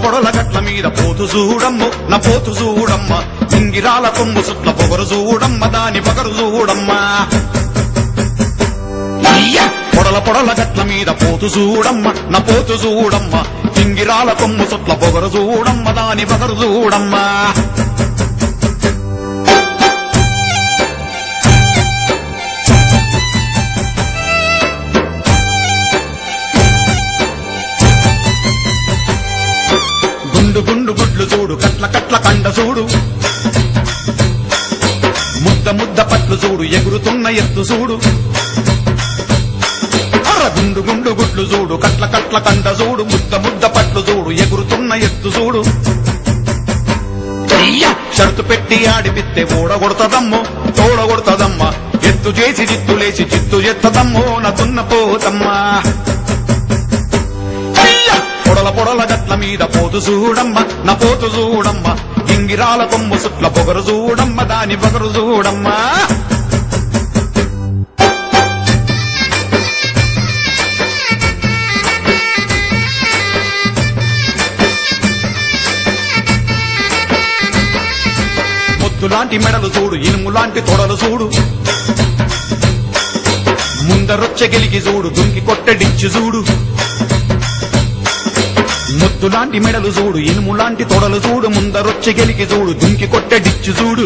పొడల గట్ల మీద పోతు చూడమ్ము నా పోతు చూడమ్మ ఇంగిరాల కొమ్ము సుట్ల పొగరు చూడమ్మ దాని పొగరు చూడమ్మ పొడల గట్ల మీద పోతు చూడమ్మ నా పోతు చూడమ్మ ఇంగిరాల కొమ్ము సుట్ల పొగరు చూడమ్మ దాని పొగరు చూడమ్మ గుండు గుడ్లు చూడు కట్ల కట్ల కండ చూడు ముద్ద ముద్ద పట్లు చూడు ఎగురుతున్న ఎత్తు చూడు గుండు గుండు గుడ్లు చూడు కట్ల కట్ల కండ చూడు ముద్ద ముద్ద పట్లు చూడు ఎగురుతున్న ఎత్తు చూడు షరతు పెట్టి ఆడిపిస్తే ఓడగొడతదమ్మో తోడగొడతదమ్మ ఎత్తు చేసి జిత్తులేసి చిత్తు ఎత్తదమ్మో నదున్న పోతమ్మా పొడల గట్ల మీద పోతు చూడమ్మ నా పోతు చూడమ్మ ఇంగిరాల కొమ్ము సుట్ల పొగరు చూడమ్మ దాని పొగరు చూడమ్మ మొద్దులాంటి మెడలు చూడు ఇనుములాంటి తొడలు చూడు ముందరొచ్చ గెలికి చూడు దుంకి కొట్టడిచ్చి చూడు ముద్దులాంటి మెడలు చూడు ఇనుములాంటి తొడలు చూడు ముందరొచ్చి గెలికి చూడు దుంకి కొట్టడిచ్చు చూడు